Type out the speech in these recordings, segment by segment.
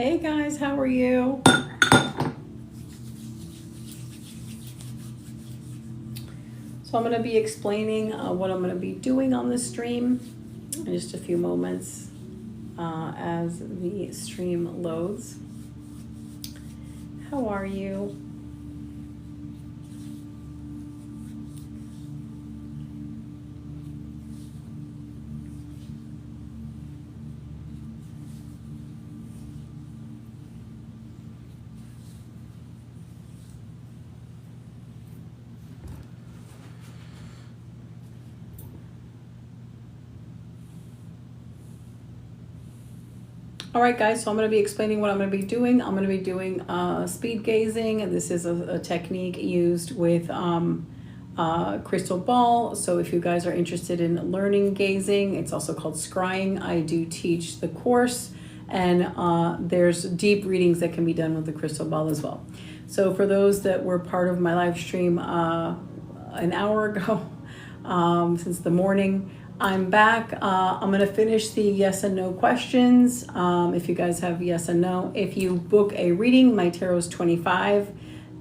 Hey guys, how are you? So I'm going to be explaining what I'm going to be doing on this stream in just a few moments as the stream loads. How are you? All right, guys, so I'm going to be explaining what I'm going to be doing. I'm going to be doing speed gazing, and this is a technique used with crystal ball. So if you guys are interested in learning gazing, it's also called scrying. I do teach the course, and there's deep readings that can be done with the crystal ball as well. So for those that were part of my live stream an hour ago, since the morning, I'm back. I'm going to finish the yes and no questions. If you guys have yes and no. If you book a reading, my tarot is 25,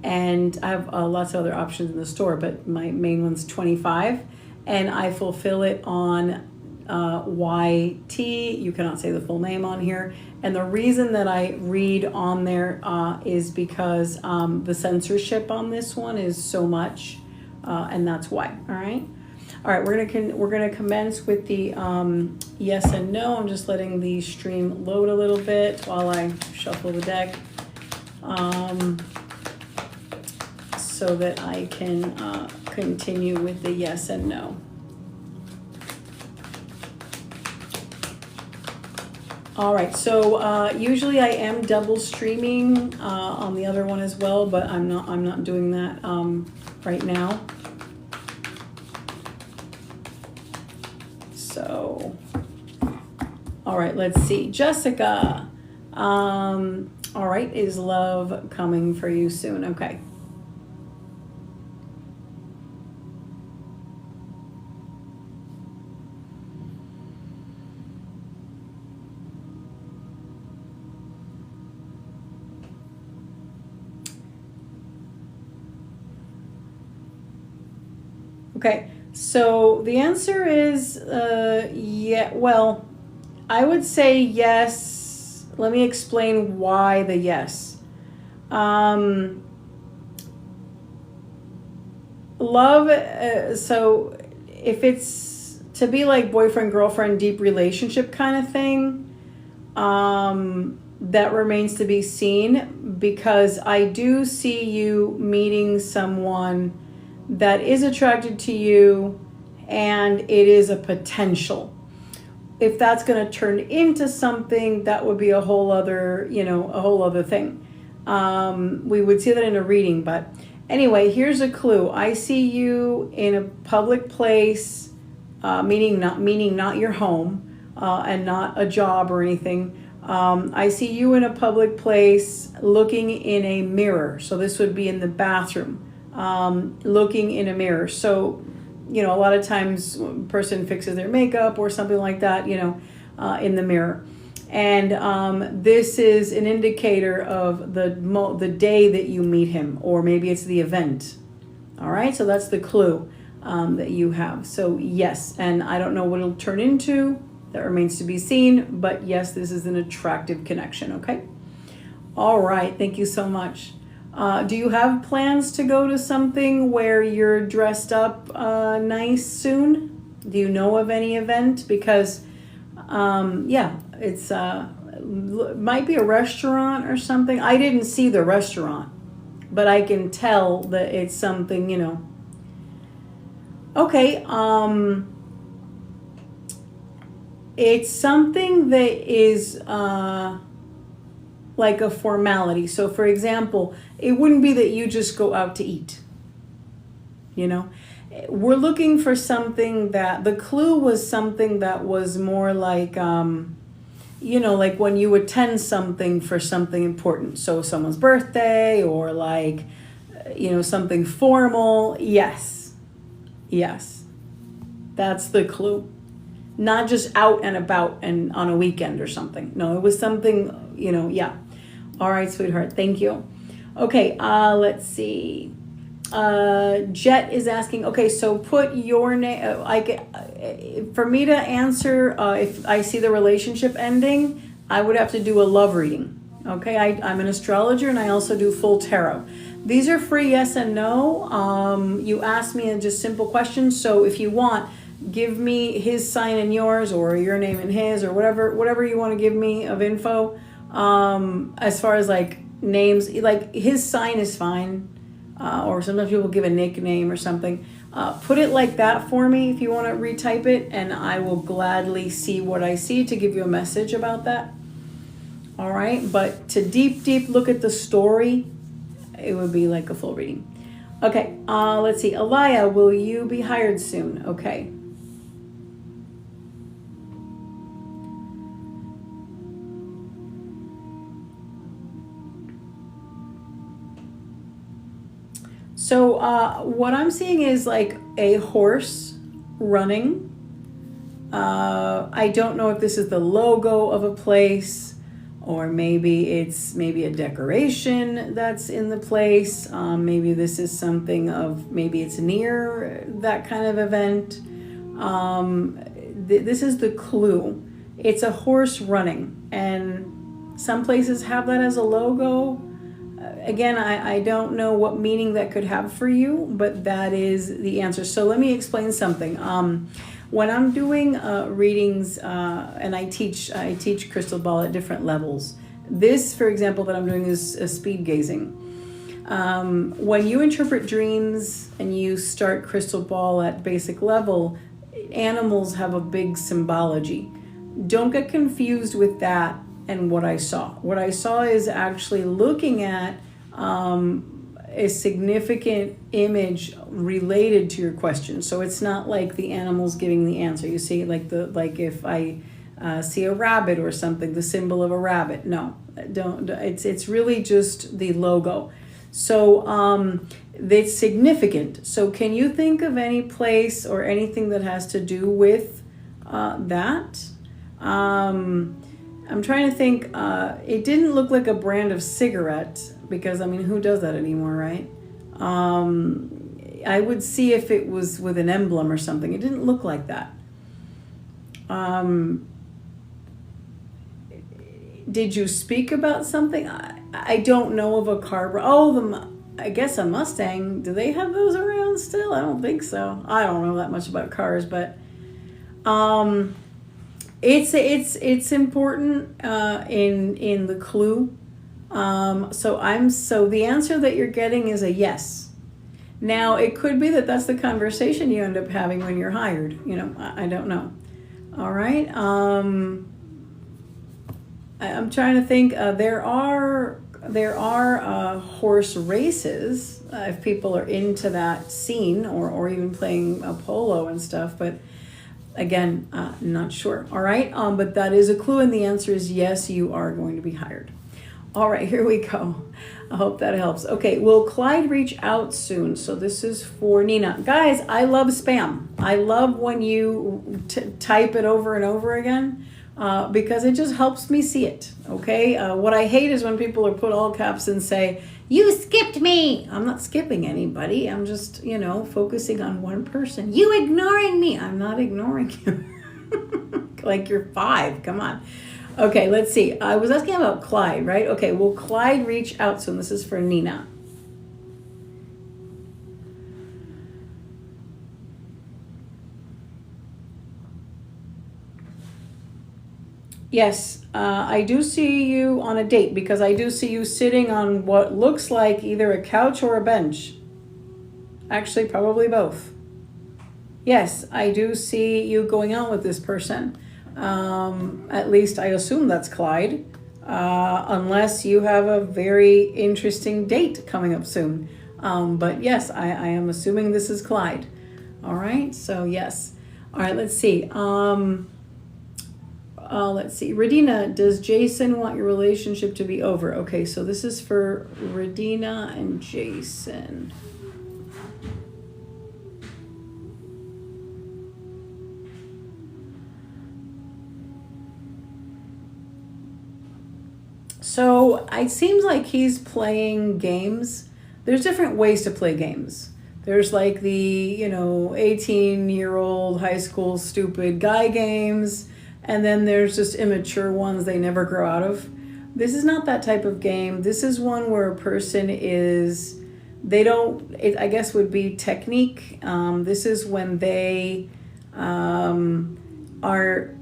and I have lots of other options in the store, but my main one's 25, and I fulfill it on YT. You cannot say the full name on here. And the reason that I read on there is because the censorship on this one is so much, and that's why. All right. All right, we're gonna commence with the yes and no. I'm just letting the stream load a little bit while I shuffle the deck, so that I can continue with the yes and no. All right, so usually I am double streaming on the other one as well, but I'm not doing that right now. So, all right, let's see. Jessica, all right, is love coming for you soon? Okay. Okay. So the answer is yeah, well, I would say yes. Let me explain why the yes. Love, so if it's to be like boyfriend, girlfriend, deep relationship kind of thing, that remains to be seen, because I do see you meeting someone that is attracted to you, and it is a potential. If that's going to turn into something, that would be a whole other, a whole other thing. We would see that in a reading, but anyway, here's a clue. I see you in a public place, meaning not your home, and not a job or anything. I see you in a public place looking in a mirror. So this would be in the bathroom. Looking in a mirror. So, a lot of times a person fixes their makeup or something like that, in the mirror. And this is an indicator of the day that you meet him, or maybe it's the event. All right, so that's the clue that you have. So yes, and I don't know what it'll turn into. That remains to be seen. But yes, this is an attractive connection, okay? All right, thank you so much. Do you have plans to go to something where you're dressed up nice soon? Do you know of any event? Because, it's might be a restaurant or something. I didn't see the restaurant, but I can tell that it's something, Okay, it's something that is like a formality. So for example, it wouldn't be that you just go out to eat. We're looking for something that the clue was something that was more like, like when you attend something for something important. So someone's birthday, or like, something formal. Yes. That's the clue. Not just out and about and on a weekend or something. No, it was something, yeah. All right, sweetheart. Thank you. Okay, let's see. Jet is asking, okay, so put your name, for me to answer, if I see the relationship ending, I would have to do a love reading. Okay, I'm an astrologer and I also do full tarot. These are free yes and no. You asked me just simple questions, so if you want, give me his sign and yours, or your name and his, or whatever you want to give me of info. As far as like names, like his sign is fine. Or sometimes people give a nickname or something. Put it like that for me if you want to retype it, and I will gladly see what I see to give you a message about that. All right, but to deep look at the story, it would be like a full reading. Okay, let's see. Alaya, will you be hired soon? Okay. So what I'm seeing is like a horse running. I don't know if this is the logo of a place, or maybe it's a decoration that's in the place. Maybe this is something of, maybe it's near that kind of event. This is the clue. It's a horse running, and some places have that as a logo. Again, I don't know what meaning that could have for you, but that is the answer. So let me explain something. When I'm doing readings, and I teach crystal ball at different levels. This, for example, that I'm doing is speed gazing. When you interpret dreams and you start crystal ball at basic level, animals have a big symbology. Don't get confused with that and what I saw. What I saw is actually looking at a significant image related to your question. So it's not like the animal's giving the answer. You see, like if I see a rabbit or something, the symbol of a rabbit. No, don't. It's really just the logo. So it's significant. So can you think of any place or anything that has to do with that? I'm trying to think. It didn't look like a brand of cigarette, because I mean, who does that anymore, right? I would see if it was with an emblem or something. It didn't look like that. Did you speak about something? I don't know of a car. Oh, I guess a Mustang. Do they have those around still? I don't think so. I don't know that much about cars, but it's important in the clue. So the answer that you're getting is a yes. Now it could be that that's the conversation you end up having when you're hired. You know, I don't know. All right. I'm trying to think. There are horse races if people are into that scene, or even playing polo and stuff. But again, not sure. All right. But that is a clue, and the answer is yes. You are going to be hired. All right. Here we go. I hope that helps. Okay. Will Clyde reach out soon? So this is for Nina. Guys, I love spam. I love when you type it over and over again. Because it just helps me see it, okay? What I hate is when people are put all caps and say, "You skipped me." I'm not skipping anybody. I'm just, focusing on one person. You ignoring me. I'm not ignoring you. Like you're 5. Come on. Okay, let's see. I was asking about Clyde, right? Okay, will Clyde reach out soon? This is for Nina. Yes, I do see you on a date, because I do see you sitting on what looks like either a couch or a bench. Actually, probably both. Yes, I do see you going out with this person. At least I assume that's Clyde, unless you have a very interesting date coming up soon. But yes, I am assuming this is Clyde. All right, so yes. All right, let's see. Let's see. Radina, does Jason want your relationship to be over? Okay, so this is for Radina and Jason. So it seems like he's playing games. There's different ways to play games. There's like the, 18-year-old high school stupid guy games, and then there's just immature ones they never grow out of. This is not that type of game. This is one where a person is, they don't, it, I guess would be technique. This is when they are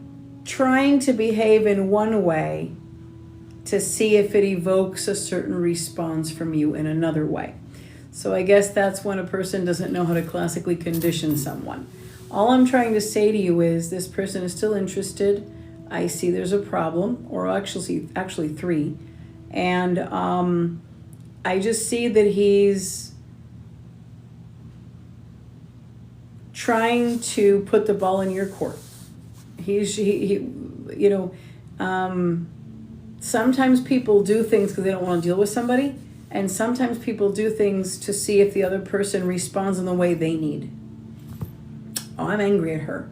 trying to behave in one way to see if it evokes a certain response from you in another way. So I guess that's when a person doesn't know how to classically condition someone. All I'm trying to say to you is this person is still interested. I see there's a problem, or actually three. And I just see that he's trying to put the ball in your court. Sometimes people do things because they don't want to deal with somebody, and sometimes people do things to see if the other person responds in the way they need. Oh, I'm angry at her.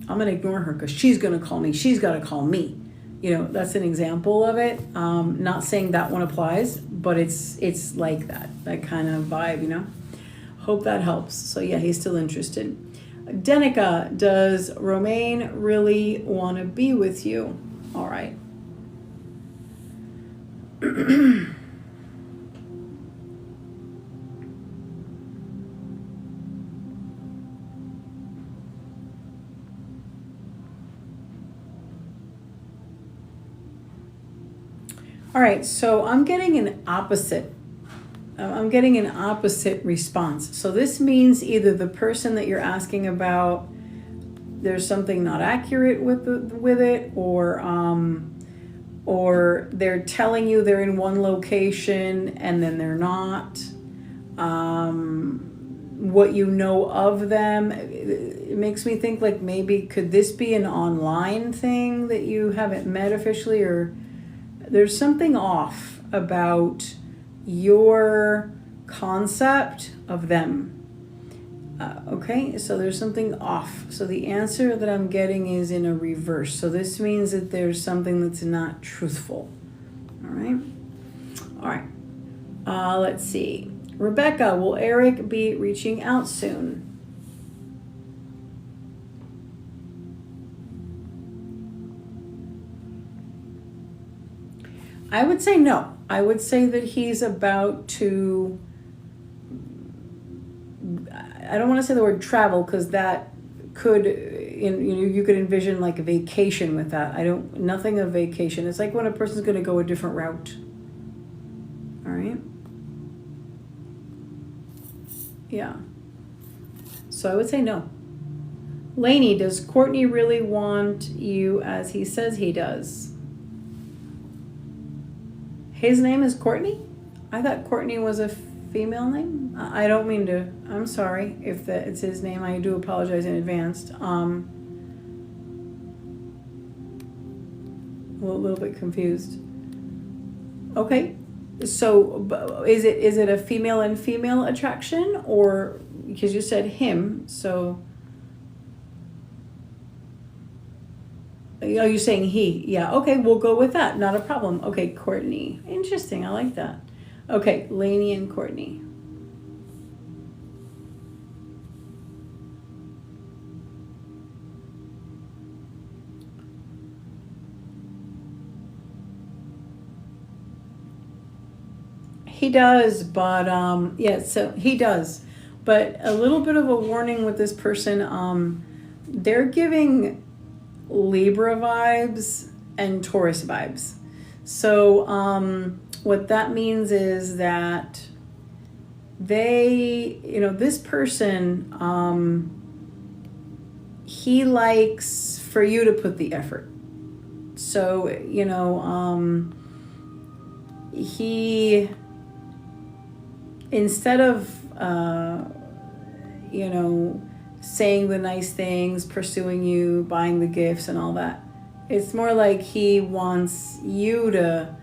I'm going to ignore her because she's going to call me. She's got to call me. That's an example of it. Not saying that one applies, but it's like that kind of vibe, Hope that helps. So yeah, he's still interested. Denica, does Romain really want to be with you? All right. All right, so I'm getting an opposite. I'm getting an opposite response. So this means either the person that you're asking about, there's something not accurate with it, or they're telling you they're in one location and then they're not. What you know of them, it makes me think like maybe could this be an online thing that you haven't met officially, or there's something off about your concept of them. Okay, so there's something off. So the answer that I'm getting is in a reverse. So this means that there's something that's not truthful. All right. Let's see. Rebecca, will Eric be reaching out soon? I would say no. I would say that he's about to, I don't want to say the word travel because that could, you could envision like a vacation with that. Nothing of vacation. It's like when a person's going to go a different route. All right. Yeah. So I would say no. Lainey, does Courtney really want you as he says he does? His name is Courtney? I thought Courtney was a female name. I don't mean to. I'm sorry if it's his name. I do apologize in advance. A little bit confused. Okay, so is it a female and female attraction, or because you said him? So are you saying he? Yeah. Okay, we'll go with that. Not a problem. Okay, Courtney. Interesting. I like that. Okay, Lainey and Courtney. He does, but yeah, so he does. But a little bit of a warning with this person, they're giving Libra vibes and Taurus vibes. So what that means is that this person, he likes for you to put the effort. So, he, instead of, saying the nice things, pursuing you, buying the gifts and all that, it's more like he wants you to,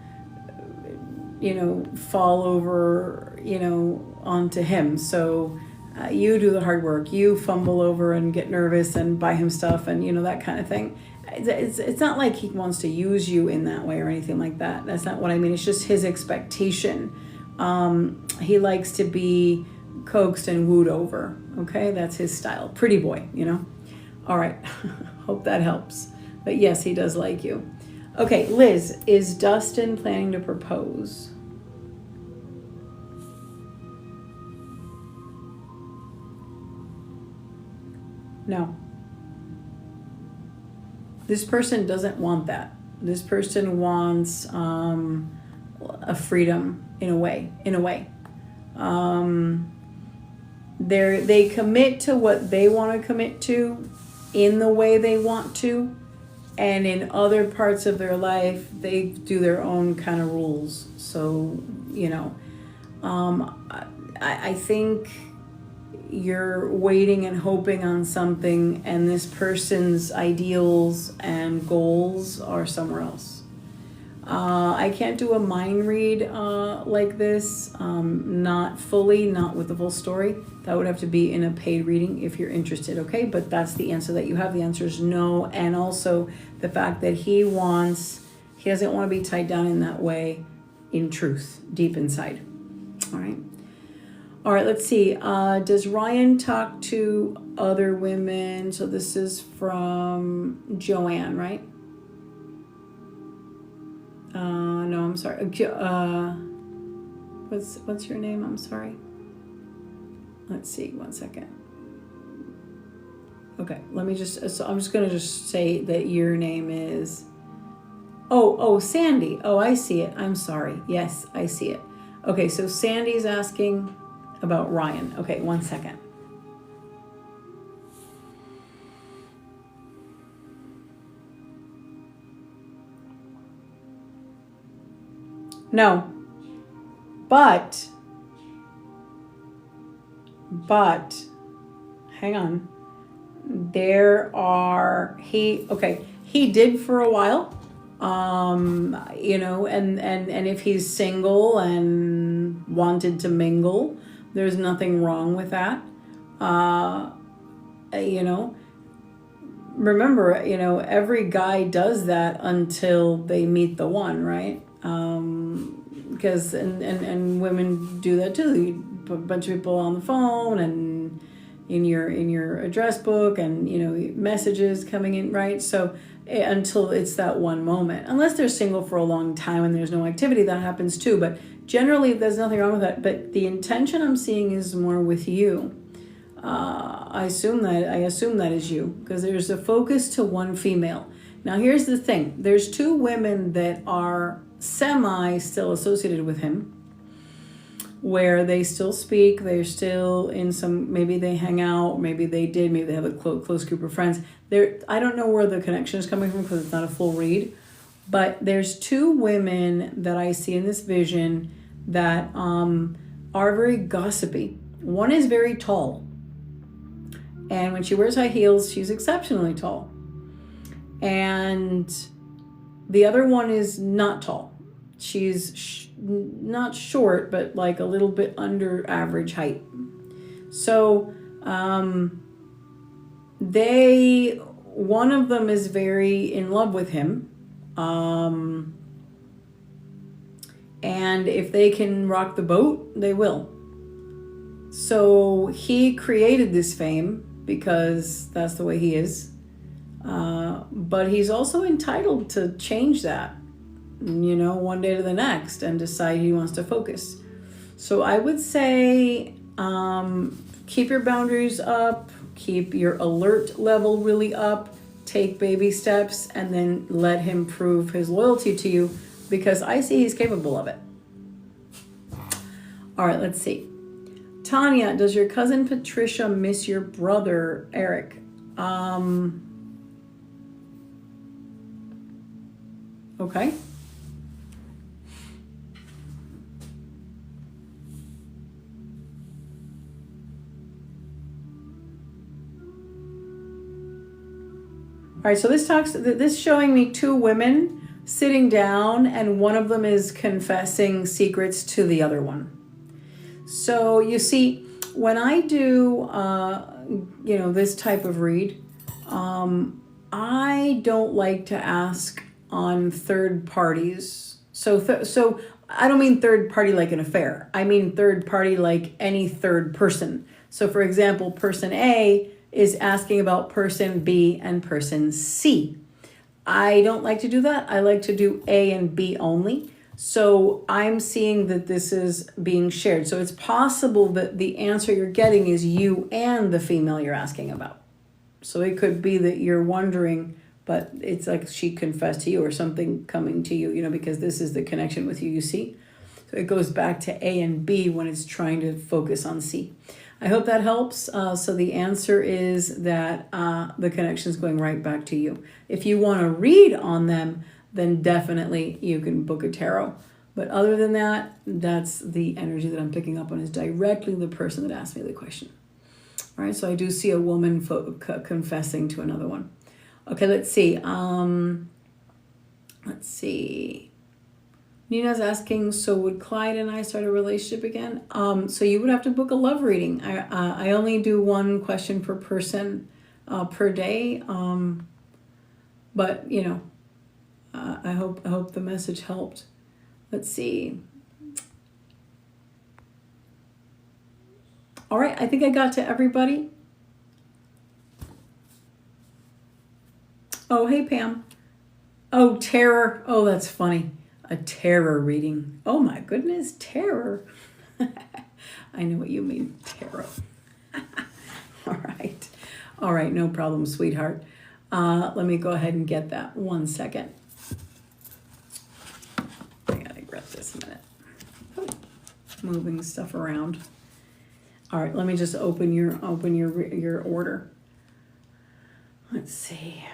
fall over, onto him. So you do the hard work. You fumble over and get nervous and buy him stuff and, that kind of thing. it's not like he wants to use you in that way or anything like that. That's not what I mean. It's just his expectation. He likes to be coaxed and wooed over. Okay, that's his style. Pretty boy, you know. All right, hope that helps. But yes, he does like you. Okay, Liz, is Dustin planning to propose? No. This person doesn't want that. This person wants a freedom in a way. They commit to what they want to commit to in the way they want to, and in other parts of their life they do their own kind of rules. So, you know, I think you're waiting and hoping on something, and this person's ideals and goals are somewhere else. I can't do a mind read like this, not fully, not with the full story. That would have to be in a paid reading if you're interested, okay? But that's the answer that you have. The answer is no. And also the fact that he doesn't want to be tied down in that way, in truth, deep inside. All right. All right, let's see. Does Ryan talk to other women? So this is from Joanne, right? No, I'm sorry. What's your name? I'm sorry. Let's see. 1 second. Okay, let me just. So I'm just gonna just say that your name is. Oh, Sandy. Oh, I see it. I'm sorry. Yes, I see it. Okay, so Sandy's asking about Ryan. Okay, 1 second. No. But hang on. He did for a while. You know, and if he's single and wanted to mingle, there's nothing wrong with that. You know, remember, you know, every guy does that until they meet the one, right? Because and women do that too. You put a bunch of people on the phone and in your address book, and you know, messages coming in, right? So until it's that one moment, unless they're single for a long time and there's no activity, that happens too. But generally, there's nothing wrong with that. But the intention I'm seeing is more with you. I assume that is you, because there's a focus to one female. Now here's the thing: there's two women that are semi still associated with him, where they still speak, they're still in some, maybe they hang out, maybe they have a close group of friends. I don't know where the connection is coming from because it's not a full read, but there's two women that I see in this vision that are very gossipy. One is very tall, and when she wears high heels, she's exceptionally tall. And the other one is not tall. She's not short, but like a little bit under average height. So one of them is very in love with him. And if they can rock the boat, they will. So he created this fame because that's the way he is. But he's also entitled to change that, you know, one day to the next and decide he wants to focus. So I would say keep your boundaries up, keep your alert level really up, take baby steps, and then let him prove his loyalty to you, because I see he's capable of it. All right, let's see. Tanya, does your cousin Patricia miss your brother, Eric? Okay. All right, so this showing me two women sitting down, and one of them is confessing secrets to the other one. So you see, when I do, you know, this type of read, I don't like to ask on third parties. So I don't mean third party like an affair. I mean third party like any third person. So for example, person A is asking about person B and person C. I don't like to do that. I like to do A and B only. So I'm seeing that this is being shared. So it's possible that the answer you're getting is you and the female you're asking about. So it could be that you're wondering, but it's like she confessed to you or something coming to you, because this is the connection with you, you see? So it goes back to A and B when it's trying to focus on C. I hope that helps. So the answer is that the connection is going right back to you. If you want to read on them, then definitely you can book a tarot. But other than that, that's the energy that I'm picking up on, is directly the person that asked me the question. All right, so I do see a woman confessing to another one. Okay, let's see. Let's see. Nina's asking, so would Clyde and I start a relationship again? So you would have to book a love reading. I only do one question per person per day. But I hope the message helped. Let's see. All right, I think I got to everybody. Oh, hey, Pam. Oh, terror. Oh, that's funny. A terror reading. Oh, my goodness, terror. I know what you mean, tarot. All right, no problem, sweetheart. Let me go ahead and get that. 1 second. I gotta grab this a minute. Oh, moving stuff around. All right, let me just open your order. Let's see.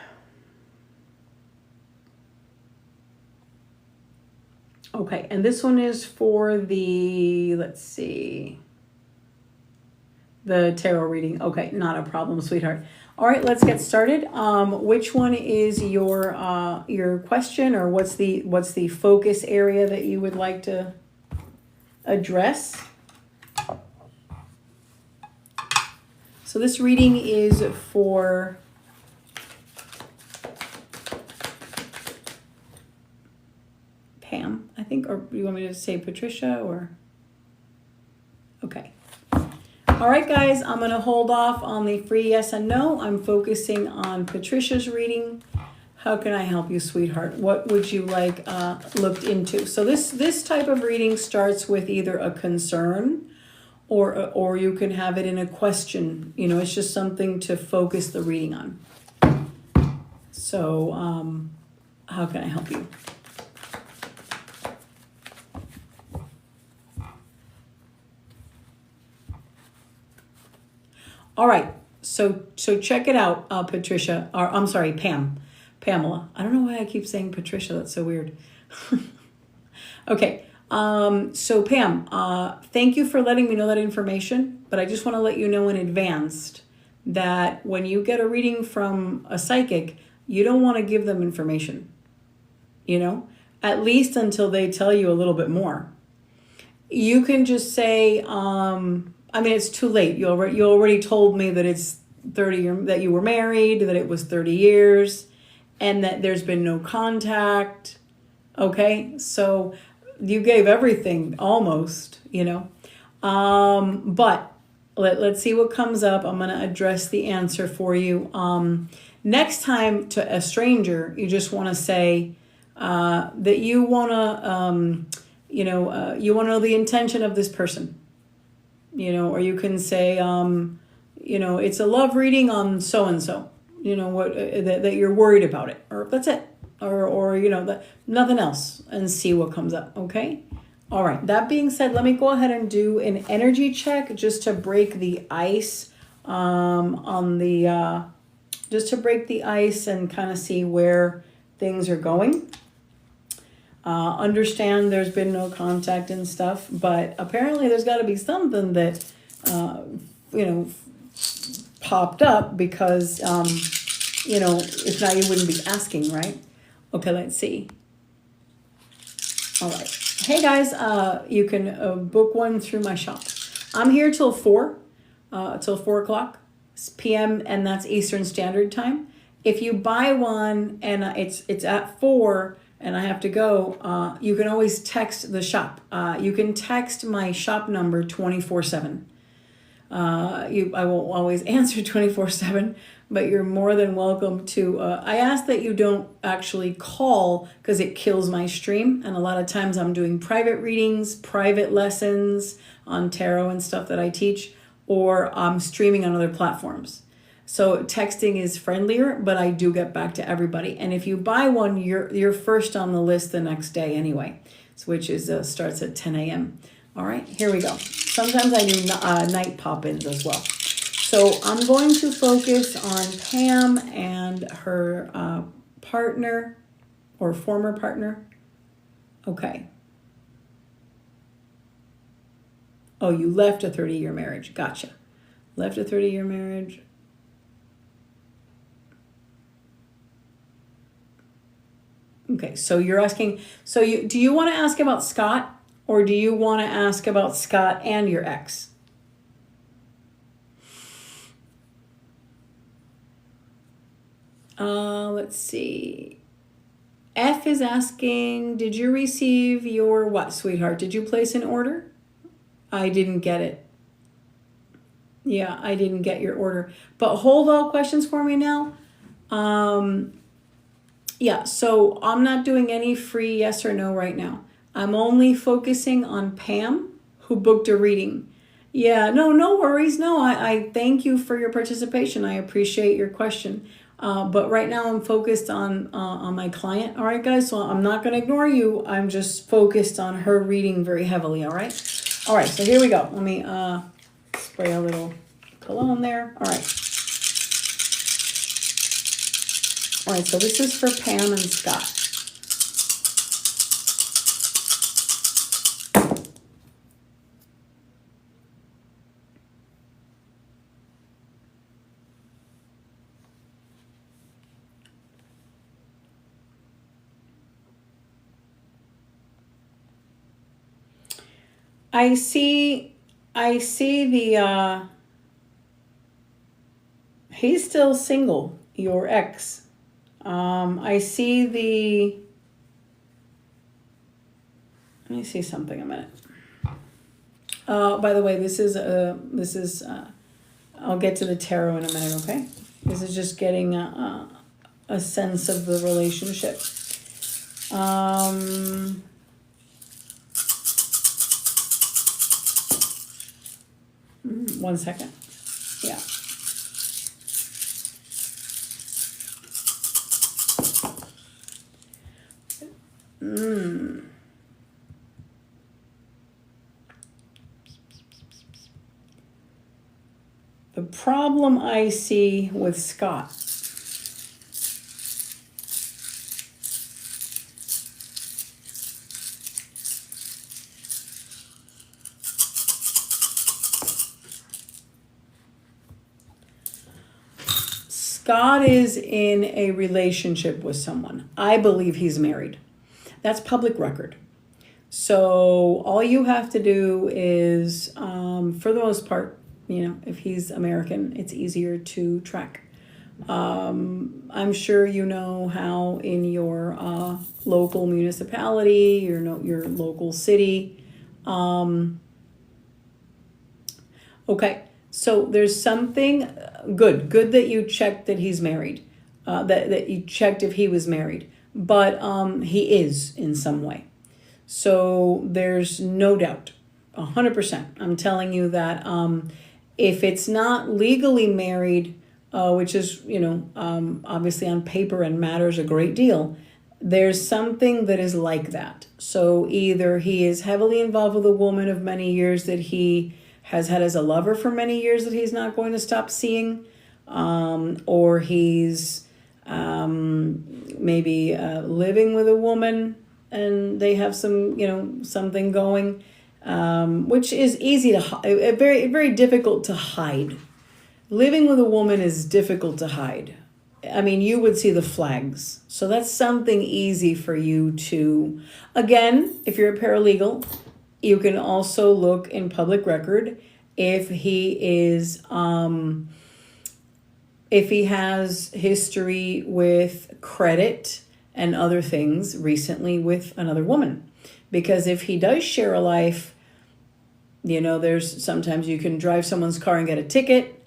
Okay, and this one is for the, let's see, the tarot reading. Okay, not a problem, sweetheart. All right, let's get started. Which one is your question, or what's the focus area that you would like to address? So this reading is for Pam, I think, or you want me to say Patricia, or? Okay. All right, guys, I'm going to hold off on the free yes and no. I'm focusing on Patricia's reading. How can I help you, sweetheart? What would you like looked into? So this type of reading starts with either a concern, or you can have it in a question. It's just something to focus the reading on. So how can I help you? All right, so check it out, Patricia, or I'm sorry, Pamela. I don't know why I keep saying Patricia, that's so weird. Okay, so Pam, thank you for letting me know that information, but I just want to let you know in advance that when you get a reading from a psychic, you don't want to give them information, at least until they tell you a little bit more. You can just say, it's too late. You already told me that it's 30, that you were married, that it was 30 years, and that there's been no contact. Okay, so you gave everything almost, But let's see what comes up. I'm going to address the answer for you. Next time to a stranger, you just want to say that you want to, you want to know the intention of this person. Or you can say, it's a love reading on so-and-so, that you're worried about it, or that's it, or nothing else, and see what comes up. Okay. All right. That being said, let me go ahead and do an energy check just to break the ice, just to break the ice and kind of see where things are going. Understand there's been no contact and stuff, but apparently there's got to be something that, popped up, because, if not, you wouldn't be asking, right? Okay, let's see. All right. Hey, guys, you can book one through my shop. I'm here till 4 o'clock p.m., and that's Eastern Standard Time. If you buy one and it's at 4 and I have to go, you can always text the shop. You can text my shop number 24/7. I won't always answer 24/7, but you're more than welcome to. I ask that you don't actually call because it kills my stream. And a lot of times I'm doing private readings, private lessons on tarot and stuff that I teach, or I'm streaming on other platforms. So texting is friendlier, but I do get back to everybody. And if you buy one, you're first on the list the next day anyway, which is starts at 10 a.m. All right, here we go. Sometimes I do night pop-ins as well. So I'm going to focus on Pam and her partner or former partner. Okay. Oh, you left a 30-year marriage. Gotcha. Left a 30-year marriage. Okay, so you're asking, do you want to ask about Scott or do you want to ask about Scott and your ex? Let's see. F is asking, did you receive your what, sweetheart? Did you place an order? I didn't get it. Yeah, I didn't get your order. But hold all questions for me now. Yeah, so I'm not doing any free yes or no right now. I'm only focusing on Pam, who booked a reading. Yeah, no worries. No, I thank you for your participation. I appreciate your question. But right now I'm focused on my client. All right, guys, so I'm not going to ignore you. I'm just focused on her reading very heavily, all right? All right, so here we go. Let me spray a little cologne there. All right. All right, so this is for Pam and Scott. I see the he's still single, your ex. I see the, let me see something a minute. By the way, this is I'll get to the tarot in a minute, okay? This is just getting a sense of the relationship. 1 second. Yeah. The problem I see with Scott Scott is in a relationship with someone. I believe he's married. That's public record. So all you have to do is, for the most part, if he's American, it's easier to track. I'm sure you know how in your local municipality, your local city. Okay, so there's something good that you checked that he's married, that you checked if he was married, but he is in some way. So there's no doubt, 100%. I'm telling you that if it's not legally married, which is, obviously on paper and matters a great deal, there's something that is like that. So either he is heavily involved with a woman of many years that he has had as a lover for many years that he's not going to stop seeing, or he's maybe living with a woman and they have some, something going, which is easy to very, very difficult to hide. Living with a woman is difficult to hide. I mean, you would see the flags. So that's something easy for you to, again, if you're a paralegal, you can also look in public record if he is if he has history with credit and other things recently with another woman. Because if he does share a life, there's sometimes you can drive someone's car and get a ticket.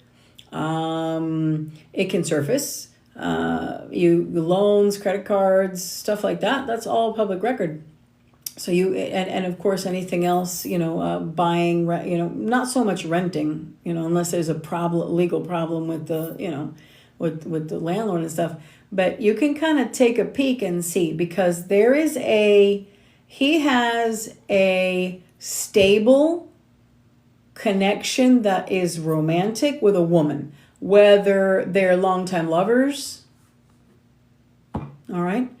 It can surface. Loans, credit cards, stuff like that. That's all public record. So and of course anything else, buying, not so much renting, unless there's a legal problem with the, with the landlord and stuff. But you can kind of take a peek and see, because he has a stable connection that is romantic with a woman, whether they're longtime lovers. All right.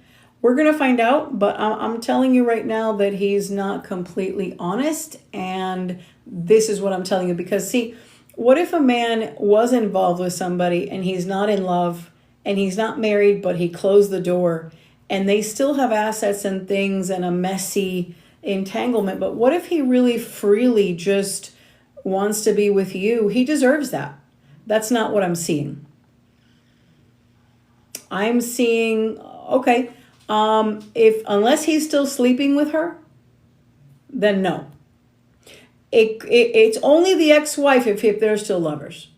We're going to find out, but I'm telling you right now that he's not completely honest. And this is what I'm telling you, because see, what if a man was involved with somebody and he's not in love and he's not married, but he closed the door and they still have assets and things and a messy entanglement. But what if he really freely just wants to be with you? He deserves that. That's not what I'm seeing. I'm seeing, okay, unless he's still sleeping with her, then no. It's only the ex-wife if they're still lovers.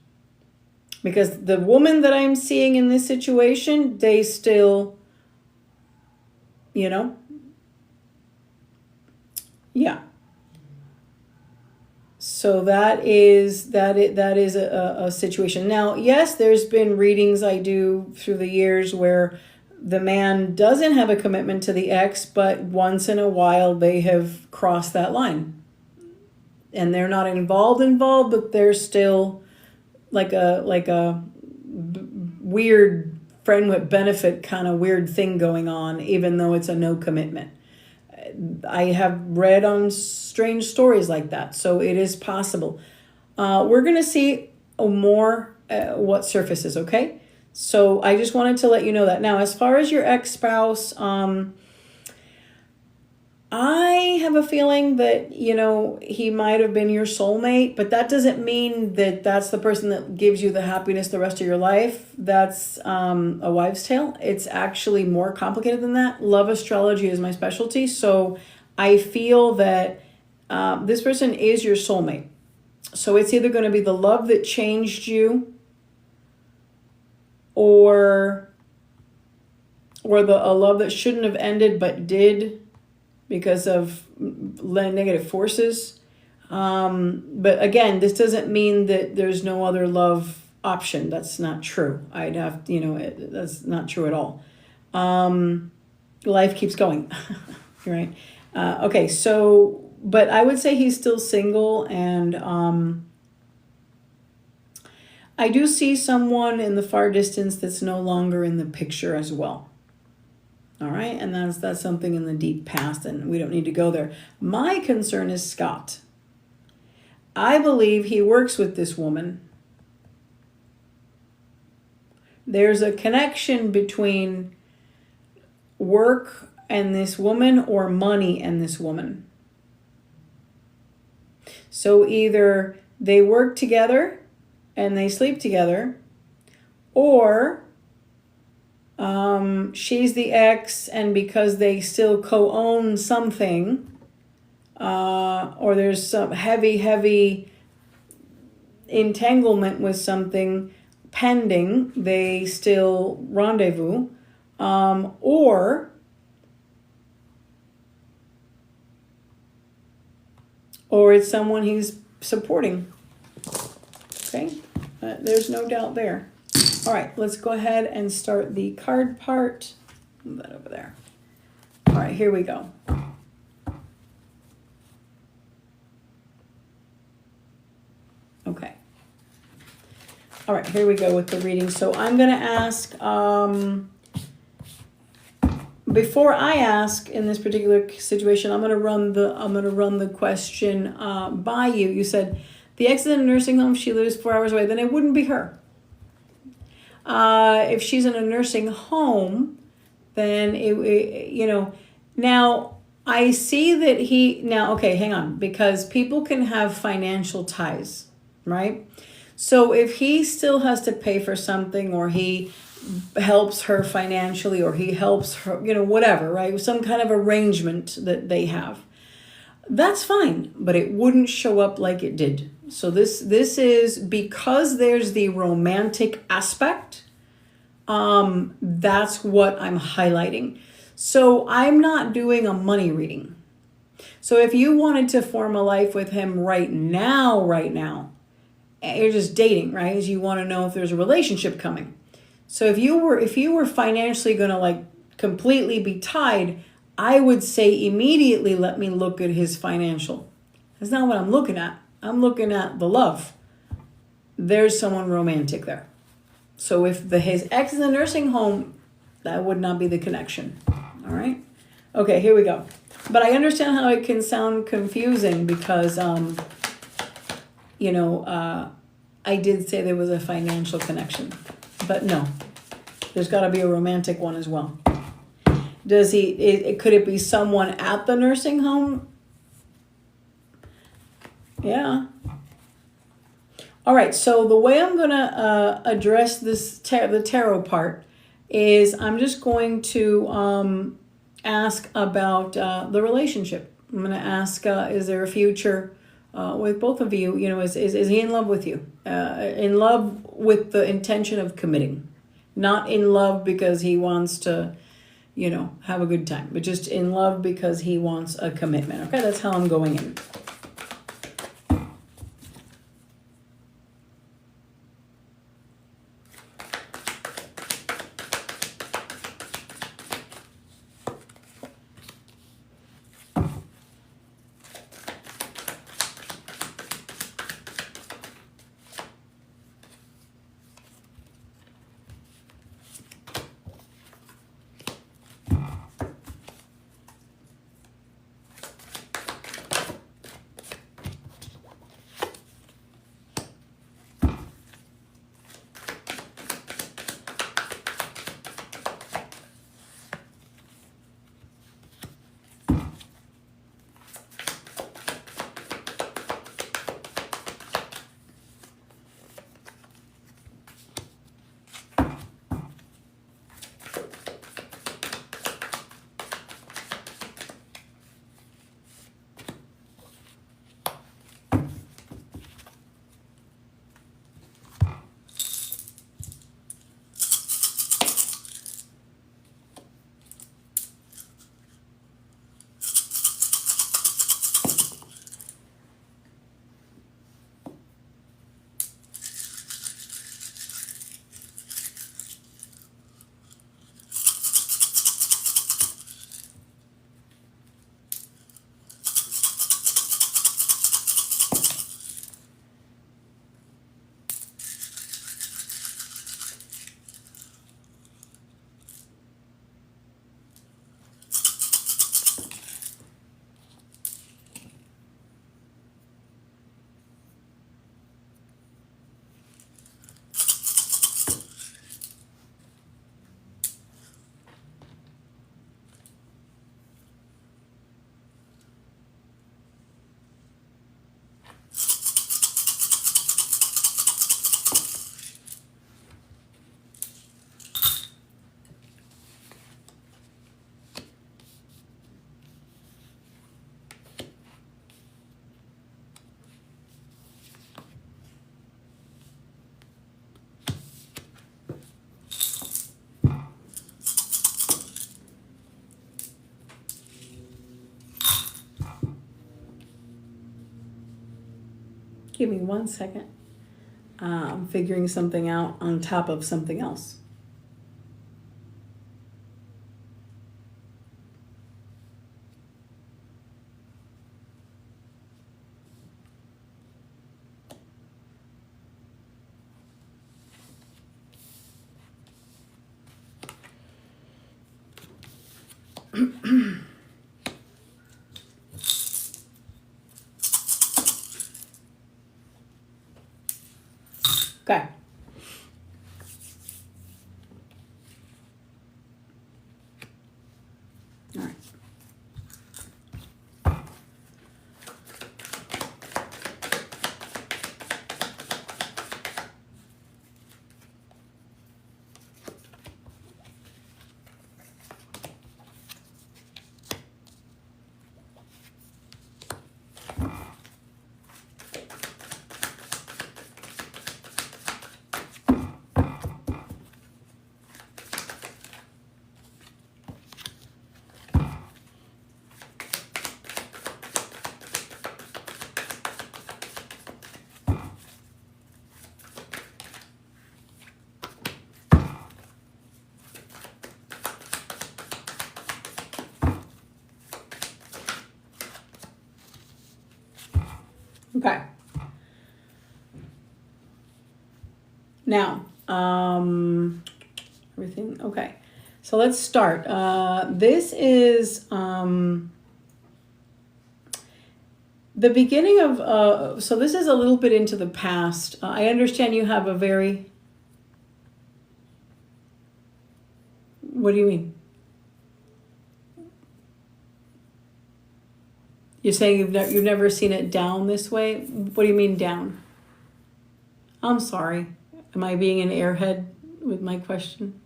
Because the woman that I'm seeing in this situation, they still, yeah. So that is a situation. Now, yes, there's been readings I do through the years where the man doesn't have a commitment to the ex, but once in a while they have crossed that line. And they're not involved, but they're still like a weird friend with benefit kind of weird thing going on, even though it's a no commitment. I have read on strange stories like that, so it is possible. We're going to see more what surfaces, okay? So I just wanted to let you know that. Now, as far as your ex-spouse, I have a feeling that, he might have been your soulmate, but that doesn't mean that that's the person that gives you the happiness the rest of your life. That's a wives' tale. It's actually more complicated than that. Love astrology is my specialty, so I feel that this person is your soulmate. So it's either going to be the love that changed you, or a love that shouldn't have ended but did, because of negative forces. But again, this doesn't mean that there's no other love option. That's not true. That's not true at all. Life keeps going, right? Okay, so, but I would say he's still single, and I do see someone in the far distance that's no longer in the picture as well. All right, and that's something in the deep past, and we don't need to go there. My concern is Scott. I believe he works with this woman. There's a connection between work and this woman, or money and this woman. So either they work together and they sleep together, or she's the ex, and because they still co-own something, or there's some heavy entanglement with something pending, they still rendezvous, or it's someone he's supporting. Okay, there's no doubt there. All right, let's go ahead and start the card part. Move that over there. All right, here we go. Okay. All right, here we go with the reading. So I'm going to ask, before I ask in this particular situation, I'm going to run the question by you. You said the ex is in a nursing home. She lives 4 hours away. Then it wouldn't be her. If she's in a nursing home, then now I see that okay, hang on, because people can have financial ties, right? So if he still has to pay for something, or he helps her financially, or he helps her, whatever, right? Some kind of arrangement that they have, that's fine, but it wouldn't show up like it did. So this is because there's the romantic aspect. That's what I'm highlighting. So I'm not doing a money reading. So if you wanted to form a life with him right now, you're just dating, right? You want to know if there's a relationship coming. So if you were financially going to like completely be tied, I would say immediately let me look at his financial. That's not what I'm looking at. I'm looking at the love. There's someone romantic there. So if his ex is in a nursing home, that would not be the connection. All right? Okay, here we go. But I understand how it can sound confusing because, I did say there was a financial connection. But no, there's got to be a romantic one as well. Could it be someone at the nursing home? Yeah. All right, so the way I'm going to address this the tarot part is I'm just going to ask about the relationship. I'm going to ask, is there a future with both of you? Is he in love with you? In love with the intention of committing. Not in love because he wants to, have a good time. But just in love because he wants a commitment. Okay, that's how I'm going in. Give me 1 second. I'm figuring something out on top of something else. Okay. All right. Okay. Now, everything, okay. So let's start. This is the beginning of, so this is a little bit into the past. I understand you have a very, what do you mean? You're saying you've never seen it down this way? What do you mean down? I'm sorry. Am I being an airhead with my question?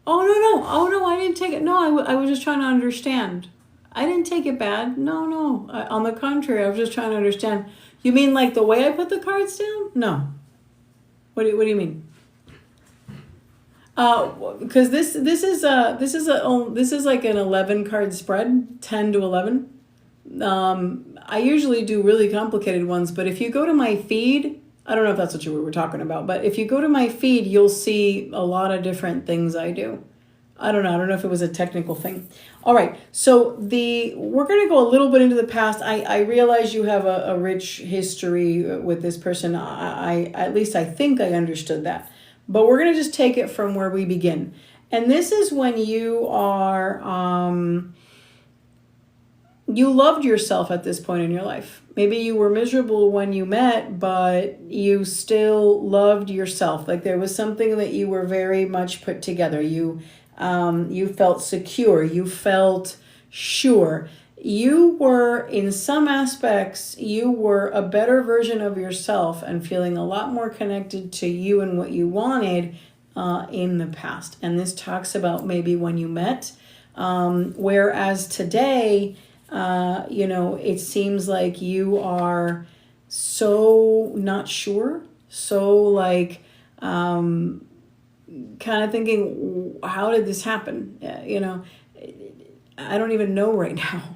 Oh, no. Oh, no, I didn't take it. No, I was just trying to understand. I didn't take it bad. No. On the contrary, I was just trying to understand. You mean like the way I put the cards down? No. What do you mean? Because this is like an 11 card spread, 10 to 11. I usually do really complicated ones, but if you go to my feed, I don't know if that's what you were talking about, but if you go to my feed, you'll see a lot of different things I do. I don't know if it was a technical thing. All right, so we're going to go a little bit into the past. I realize you have a rich history with this person. I at least I think I understood that. But we're going to just take it from where we begin. And this is when you are, you loved yourself at this point in your life. Maybe you were miserable when you met, but you still loved yourself. Like there was something that you were very much put together. You felt secure. You felt sure. You were, in some aspects, you were a better version of yourself and feeling a lot more connected to you and what you wanted in the past. And this talks about maybe when you met. Whereas today, it seems like you are so not sure, so like kind of thinking, how did this happen? I don't even know right now.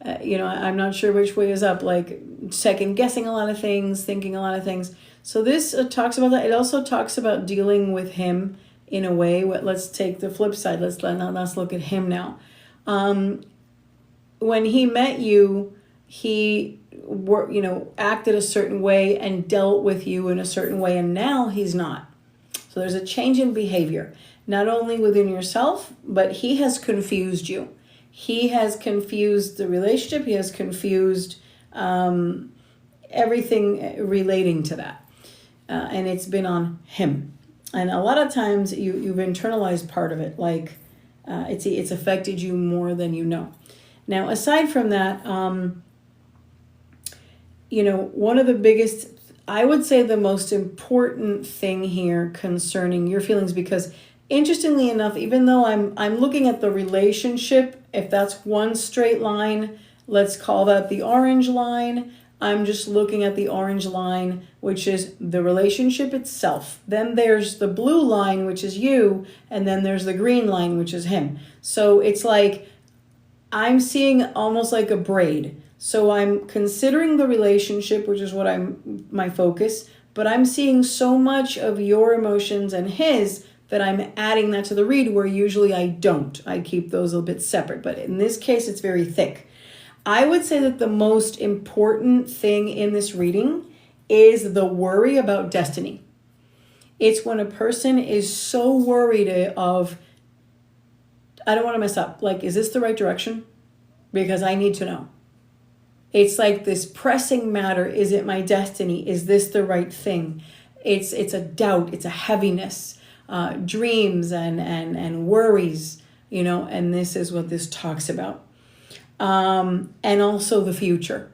I'm not sure which way is up, like second guessing a lot of things, thinking a lot of things. So this talks about that. It also talks about dealing with him in a way. Let's take the flip side. Let's look at him now. When he met you, he acted a certain way and dealt with you in a certain way, and now he's not. So there's a change in behavior, not only within yourself, but he has confused you. He has confused the relationship. He has confused everything relating to that. And it's been on him. And a lot of times you've internalized part of it, like it's affected you more than you know. Now, aside from that, one of the biggest, I would say the most important thing here concerning your feelings, because interestingly enough, even though I'm looking at the relationship, if that's one straight line, let's call that the orange line. I'm just looking at the orange line, which is the relationship itself. Then there's the blue line, which is you, and then there's the green line, which is him. So it's like I'm seeing almost like a braid. So I'm considering the relationship, which is what my focus, but I'm seeing so much of your emotions and his that I'm adding that to the read, where usually I don't. I keep those a little bit separate, but in this case, it's very thick. I would say that the most important thing in this reading is the worry about destiny. It's when a person is so worried of, I don't want to mess up. Like, is this the right direction? Because I need to know. It's like this pressing matter. Is it my destiny? Is this the right thing? It's a doubt. It's a heaviness, dreams and worries, and this is what this talks about. And also the future.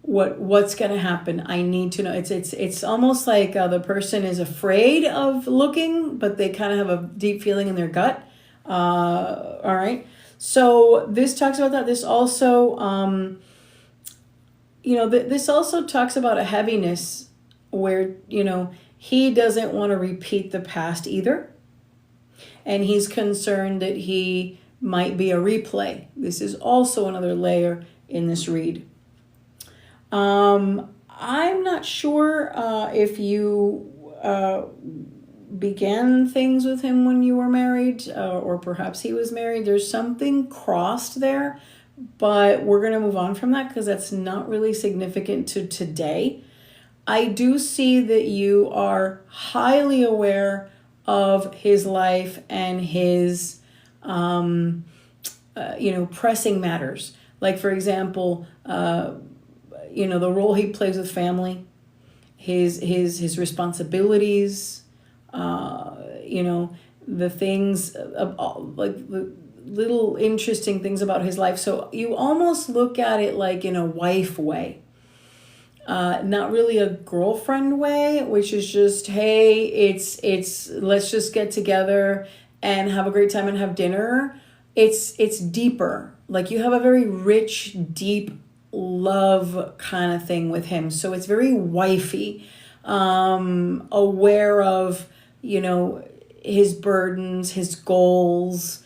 What's going to happen? I need to know. It's almost like the person is afraid of looking, but they kind of have a deep feeling in their gut. All right. So this talks about that. This also, this also talks about a heaviness where, he doesn't want to repeat the past either. And he's concerned that he might be a replay. This is also another layer in this read. I'm not sure if you began things with him when you were married, or perhaps he was married. There's something crossed there, but we're going to move on from that because that's not really significant to today. I do see that you are highly aware of his life and his, pressing matters. Like, for example, the role he plays with family, his responsibilities, the things, like the little interesting things about his life. So you almost look at it like in a wife way. Not really a girlfriend way, which is just, hey, it's let's just get together and have a great time and have dinner. It's deeper. Like, you have a very rich, deep love kind of thing with him. So it's very wifey, aware of, his burdens, his goals,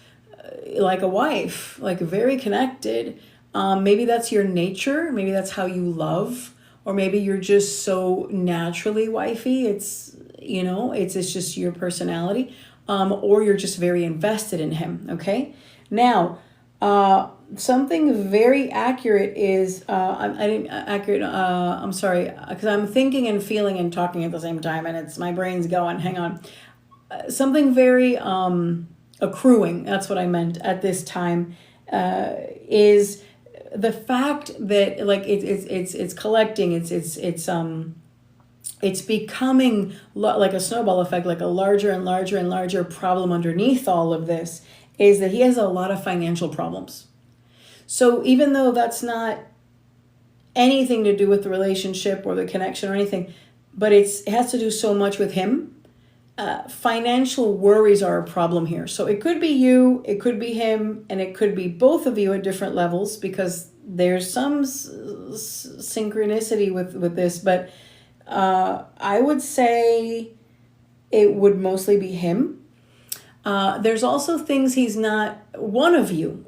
like a wife, like very connected. Maybe that's your nature. Maybe that's how you love. Or maybe you're just so naturally wifey. It's just your personality. Or you're just very invested in him. Okay. Now, something very accurate is, I'm sorry, because I'm thinking and feeling and talking at the same time, and my brain's going, hang on. Something very accruing, that's what I meant at this time, is the fact that, like, it's collecting, it's becoming like a snowball effect, like a larger and larger and larger problem underneath all of this, is that he has a lot of financial problems. So even though that's not anything to do with the relationship or the connection or anything, but it has to do so much with him, financial worries are a problem here. So it could be you, it could be him, and it could be both of you at different levels, because there's some synchronicity with this, but I would say it would mostly be him. There's also things he's not, one of you,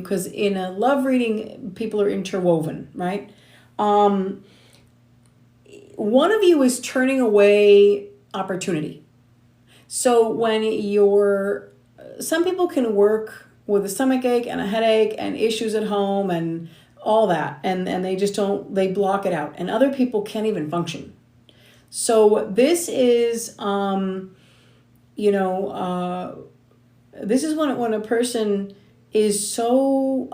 because in a love reading, people are interwoven, right? One of you is turning away opportunity. So when some people can work with a stomach ache and a headache and issues at home and all that, and they just they block it out, and other people can't even function. So this is, this is when a person is so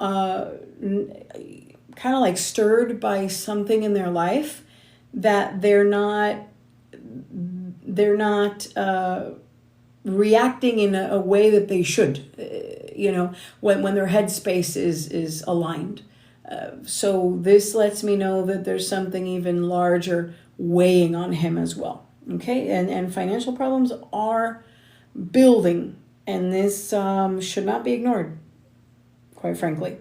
kind of like stirred by something in their life that they're not reacting in a way that they should, when their headspace is aligned. So this lets me know that there's something even larger weighing on him as well. Okay, and financial problems are building, and this should not be ignored, quite frankly.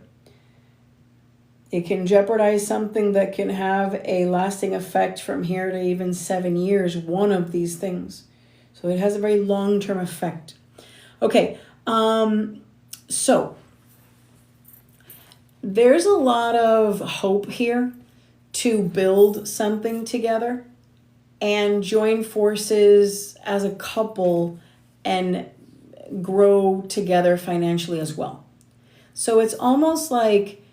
It can jeopardize something that can have a lasting effect from here to even 7 years, one of these things. So it has a very long-term effect. Okay, so there's a lot of hope here to build something together and join forces as a couple and grow together financially as well. So it's almost like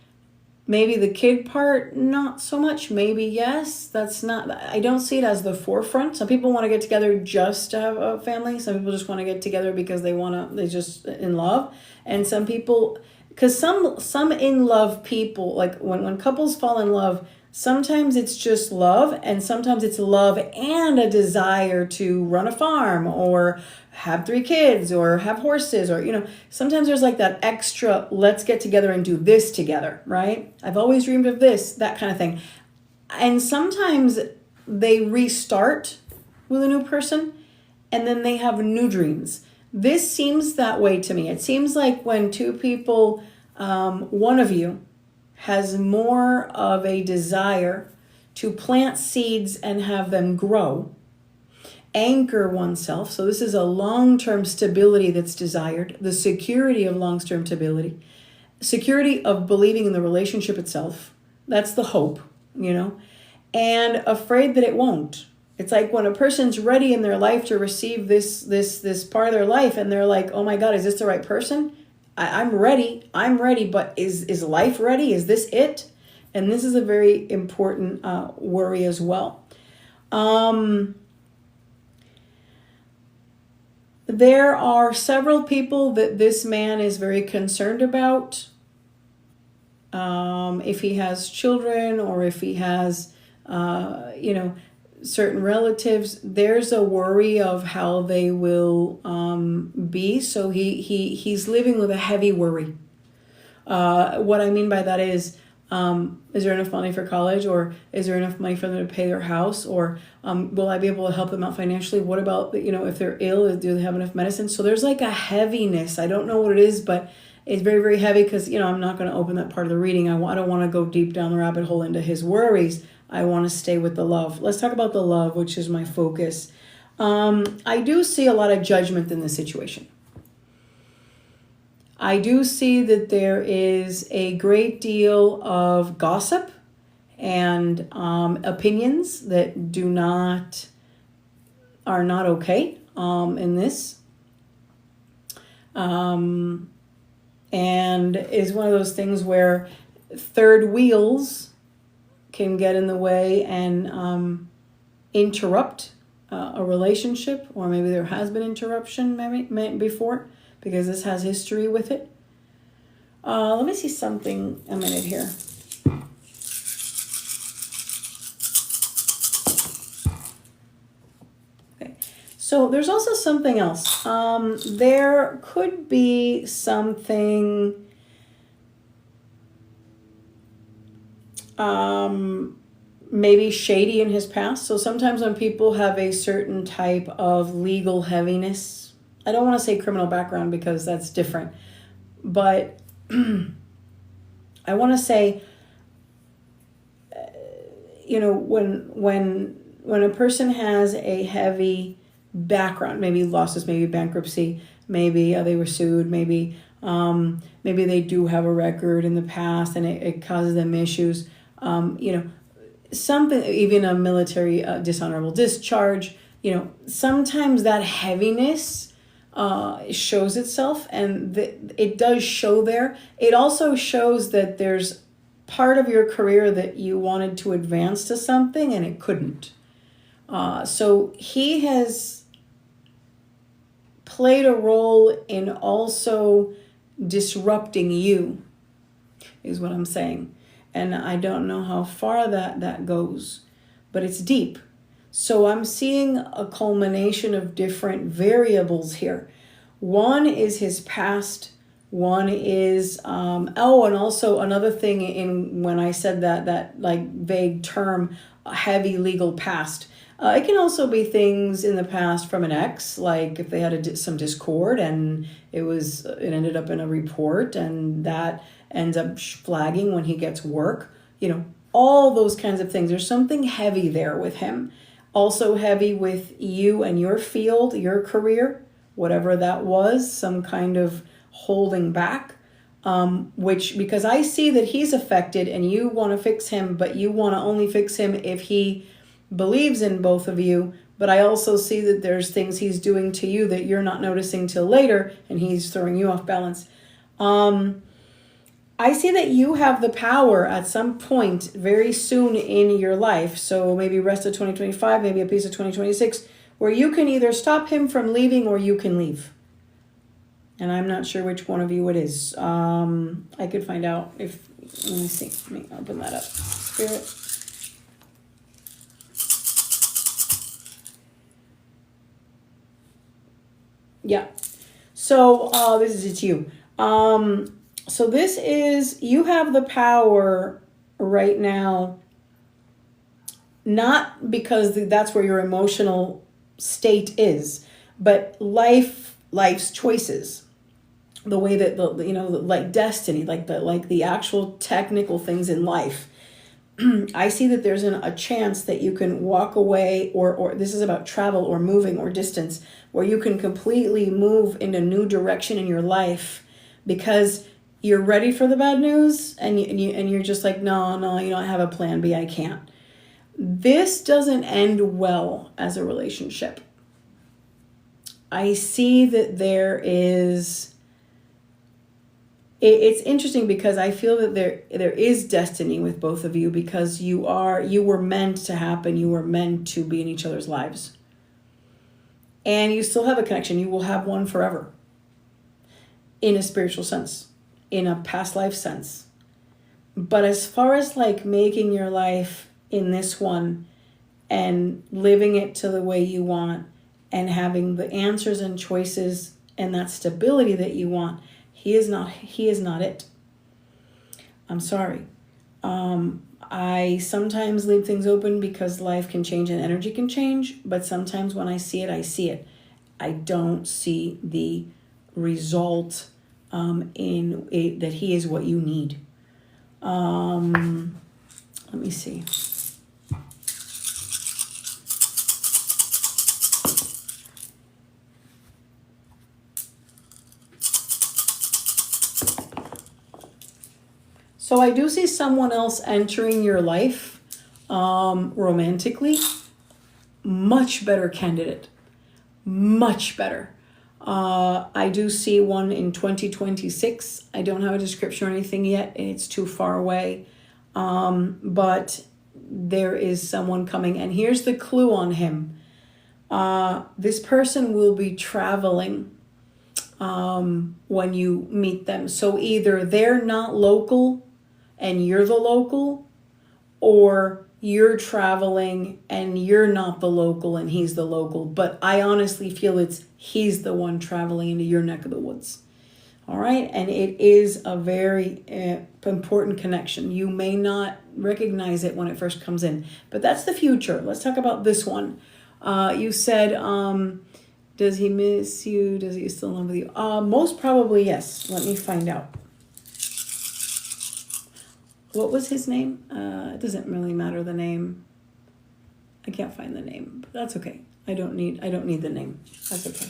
maybe the kid part, not so much. Maybe yes, I don't see it as the forefront. Some people want to get together just to have a family. Some people just want to get together because they just in love. And some people, because some in love people, like when couples fall in love, sometimes it's just love, and sometimes it's love and a desire to run a farm or have 3 kids or have horses, or, sometimes there's like that extra, let's get together and do this together, right? I've always dreamed of this, that kind of thing. And sometimes they restart with a new person and then they have new dreams. This seems that way to me. It seems like when 2 people, one of you has more of a desire to plant seeds and have them grow, anchor oneself. So this is a long-term stability that's desired, the security of long-term stability, security of believing in the relationship itself. That's the hope, and afraid that it won't. It's like when a person's ready in their life to receive this part of their life, and they're like, oh my God, is this the right person? I'm ready, but is life ready? Is this it? And this is a very important worry as well. There are several people that this man is very concerned about. If he has children, or if he has, certain relatives, there's a worry of how they will be. So he's living with a heavy worry. What I mean by that is there enough money for college, or is there enough money for them to pay their house, or will I be able to help them out financially? What about, if they're ill, do they have enough medicine? So there's like a heaviness. I don't know what it is, but it's very, very heavy, because, I'm not going to open that part of the reading. I don't want to go deep down the rabbit hole into his worries. I want to stay with the love. Let's talk about the love, which is my focus. I do see a lot of judgment in this situation. I do see that there is a great deal of gossip and opinions that are not okay in this. And is one of those things where third wheels can get in the way and interrupt a relationship, or maybe there has been interruption before, because this has history with it. Let me see something a minute here. Okay, so there's also something else. There could be something maybe shady in his past. So sometimes when people have a certain type of legal heaviness, I don't want to say criminal background because that's different, but I want to say, when a person has a heavy background, maybe losses, maybe bankruptcy, maybe they were sued, maybe they do have a record in the past and it causes them issues, something, even a military dishonorable discharge, sometimes that heaviness shows itself, and it does show there. It also shows that there's part of your career that you wanted to advance to something and it couldn't. So he has played a role in also disrupting you, is what I'm saying. And I don't know how far that goes, but it's deep. So I'm seeing a culmination of different variables here. One is his past. One is, and also another thing in when I said that like vague term, heavy legal past. It can also be things in the past from an ex, like if they had some discord and it ended up in a report, and that ends up flagging when he gets work. All those kinds of things. There's something heavy there with him. Also heavy with you and your field, your career, whatever that was, some kind of holding back, because I see that he's affected and you want to fix him, but you want to only fix him if he believes in both of you. But I also see that there's things he's doing to you that you're not noticing till later, and he's throwing you off balance. I see that you have the power at some point very soon in your life, so maybe rest of 2025, maybe a piece of 2026, where you can either stop him from leaving or you can leave. And I'm not sure which one of you it is. I could find out if, let me see, let me open that up. Spirit. Yeah. So this is you. So this is, you have the power right now, not because that's where your emotional state is, but life's choices, the way that like destiny, like the actual technical things in life. I see that there's a chance that you can walk away, or this is about travel or moving or distance, where you can completely move in a new direction in your life because you're ready for the bad news, and you're just like, no, I have a plan B, I can't. This doesn't end well as a relationship. I see that there is, it's interesting because I feel that there is destiny with both of you, because you were meant to happen. You were meant to be in each other's lives. And you still have a connection. You will have one forever. In a spiritual sense, in a past life sense. But as far as like making your life in this one and living it to the way you want and having the answers and choices and that stability that you want, he is not it. I'm sorry. I sometimes leave things open because life can change and energy can change, but sometimes when I see it, I see it. I don't see the result in it, that he is what you need. Let me see. So I do see someone else entering your life romantically. Much better candidate. Much better. I do see one in 2026. I don't have a description or anything yet. It's too far away. But there is someone coming. And here's the clue on him. This person will be traveling when you meet them. So either they're not local and you're the local, or you're traveling and you're not the local and he's the local. But I honestly feel he's the one traveling into your neck of the woods. All right. And it is a very important connection. You may not recognize it when it first comes in, but that's the future. Let's talk about this one. You said, does he miss you? Does he still love you? Most probably, yes. Let me find out. What was his name? It doesn't really matter the name. I can't find the name, but that's okay. I don't need the name. That's okay.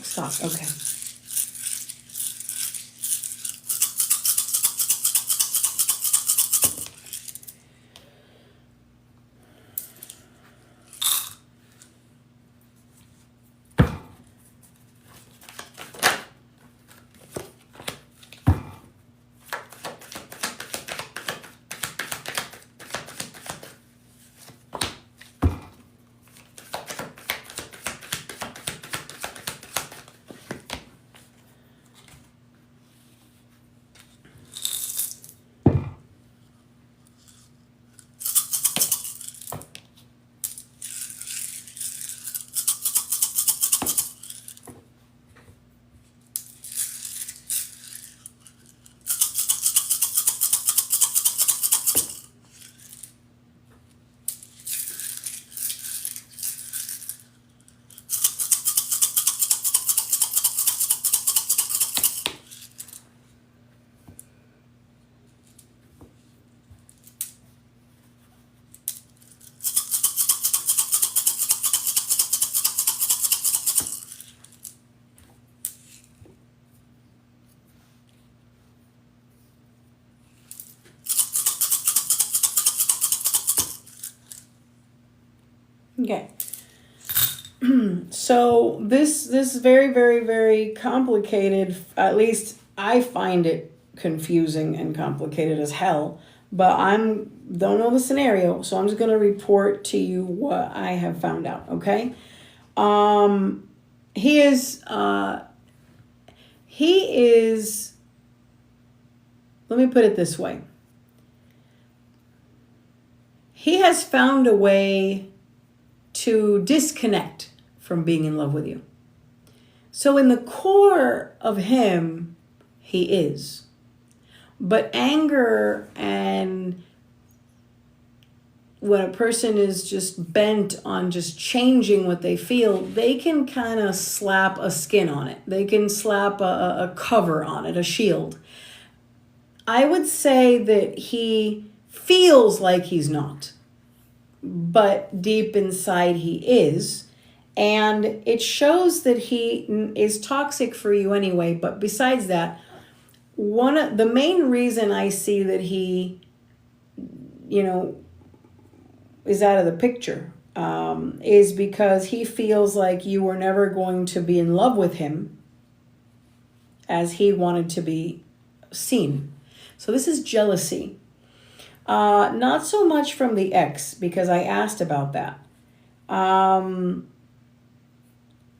Stop. Okay. Okay. So this is very, very, very complicated. At least I find it confusing and complicated as hell. But don't know the scenario, so I'm just gonna report to you what I have found out. Okay. He is. Let me put it this way. He has found a way to disconnect from being in love with you. So in the core of him, he is. But anger, and when a person is just bent on just changing what they feel, they can kind of slap a skin on it. They can slap a cover on it, a shield. I would say that he feels like he's not, but deep inside he is. And it shows that he is toxic for you anyway. But besides that, the main reason I see that he is out of the picture, is because he feels like you were never going to be in love with him as he wanted to be seen. So this is jealousy. Not so much from the ex, because I asked about that.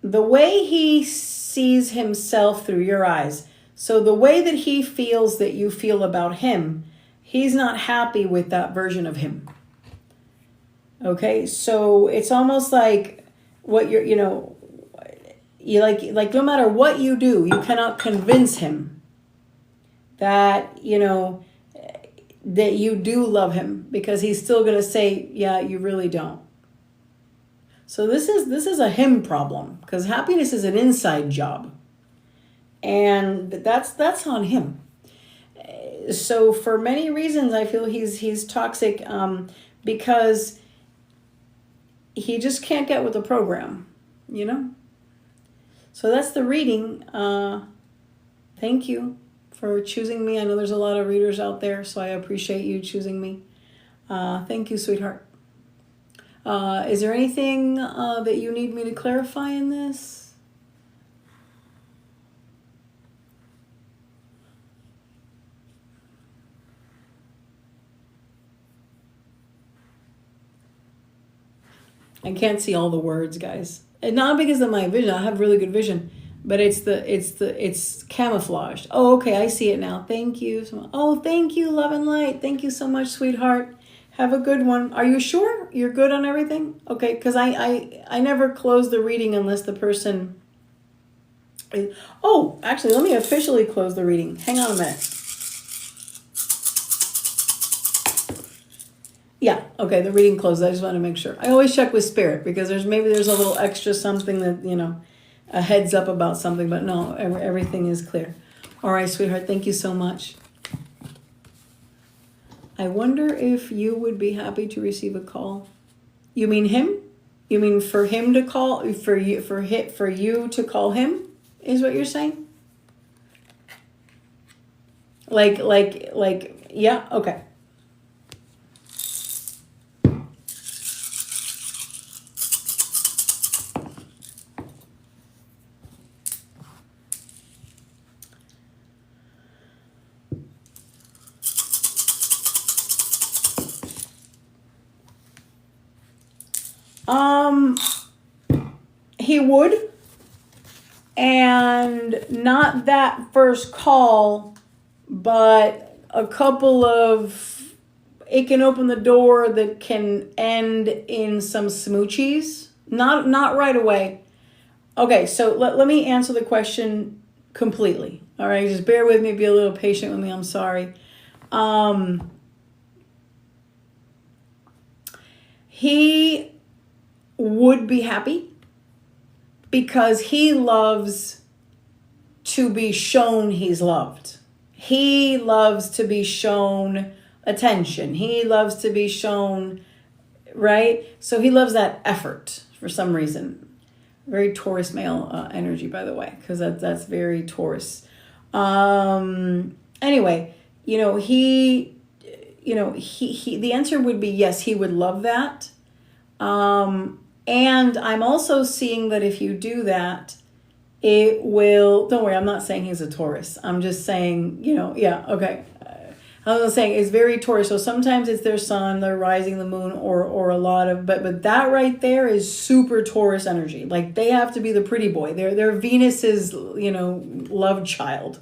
The way he sees himself through your eyes, so the way that he feels that you feel about him, he's not happy with that version of him. Okay, so it's almost like what you like no matter what you do, you cannot convince him that, that you do love him, because he's still going to say, yeah, you really don't. So this is a him problem, because happiness is an inside job, and that's on him. So for many reasons, I feel he's toxic, because he just can't get with the program, So that's the reading. Thank you for choosing me. I know there's a lot of readers out there, so I appreciate you choosing me. Thank you, sweetheart. Is there anything that you need me to clarify in this? I can't see all the words, guys. And not because of my vision. I have really good vision, but it's camouflaged. Oh, okay, I see it now. Thank you. Oh, thank you, love and light. Thank you so much, sweetheart. Have a good one. Are you sure you're good on everything? Okay, because I never close the reading unless the person... Oh, actually, let me officially close the reading. Hang on a minute. Yeah, okay, the reading closed. I just want to make sure. I always check with spirit, because there's a little extra something that, a heads up about something, but no, everything is clear. All right, sweetheart, thank you so much. I wonder if you would be happy to receive a call. You mean him? You mean for him to call, for you to call him, is what you're saying? Like, yeah, okay. He would, and not that first call, but a couple of, it can open the door that can end in some smoochies. Not right away. Okay, so let me answer the question completely. All right, just bear with me, be a little patient with me. I'm sorry. He would be happy because he loves to be shown he's loved. He loves to be shown attention. He loves to be shown, right? So he loves that effort for some reason. Very Taurus male energy, by the way, because that's very Taurus. Anyway, he the answer would be yes, he would love that. And I'm also seeing that if you do that, it will, don't worry, I'm not saying he's a Taurus. I'm just saying, yeah, okay. I was saying it's very Taurus. So sometimes it's their sun, their rising, the moon, or a lot of, but that right there is super Taurus energy. Like they have to be the pretty boy. They're Venus's, love child.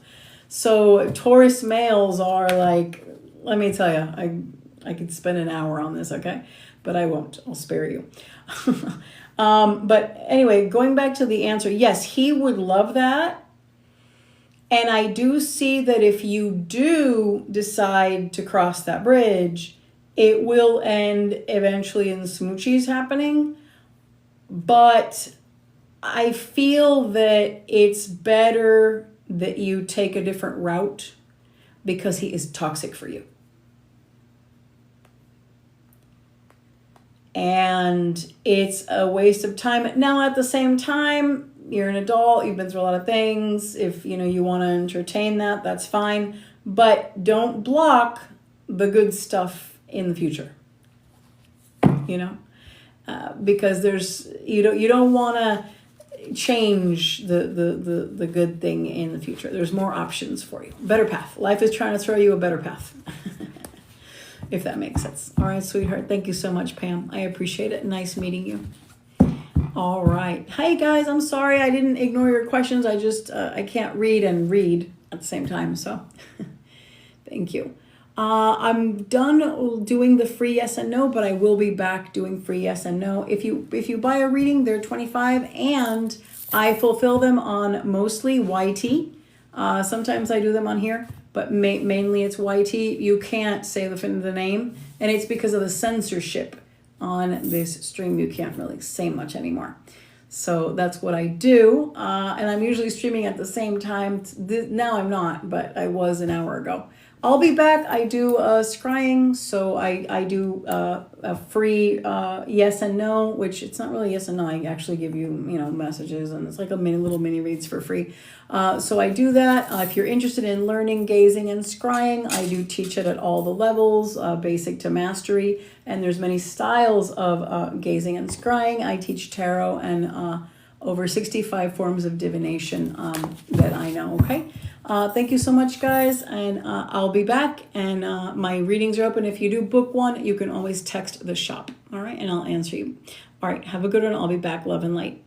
So Taurus males are like, let me tell you, I could spend an hour on this, okay? But I won't. I'll spare you. But anyway, going back to the answer, yes, he would love that. And I do see that if you do decide to cross that bridge, it will end eventually in smoochies happening. But I feel that it's better that you take a different route because he is toxic for you. And it's a waste of time. Now, at the same time, you're an adult, you've been through a lot of things. If, you want to entertain that, that's fine. But don't block the good stuff in the future. You know, because you don't want to change the good thing in the future. There's more options for you. Better path. Life is trying to throw you a better path. If that makes sense. All right, sweetheart. Thank you so much, Pam. I appreciate it. Nice meeting you. All right. Hey, guys. I'm sorry I didn't ignore your questions. I just, I can't read and read at the same time. So thank you. I'm done doing the free yes and no, but I will be back doing free yes and no. If you buy a reading, they're $25, and I fulfill them on mostly YT. Sometimes I do them on here, but mainly it's YT. You can't say the name, and it's because of the censorship on this stream. You can't really say much anymore. So that's what I do, and I'm usually streaming at the same time. Now I'm not, but I was an hour ago. I'll be back. I do scrying, so I do a free yes and no, which it's not really yes and no. I actually give you messages, and it's like little mini reads for free. So I do that. If you're interested in learning gazing and scrying, I do teach it at all the levels, basic to mastery, and there's many styles of gazing and scrying. I teach tarot and over 65 forms of divination that I know. Okay. Thank you so much, guys, and I'll be back, and my readings are open. If you do book one, you can always text the shop, all right, and I'll answer you. All right, have a good one. I'll be back. Love and light.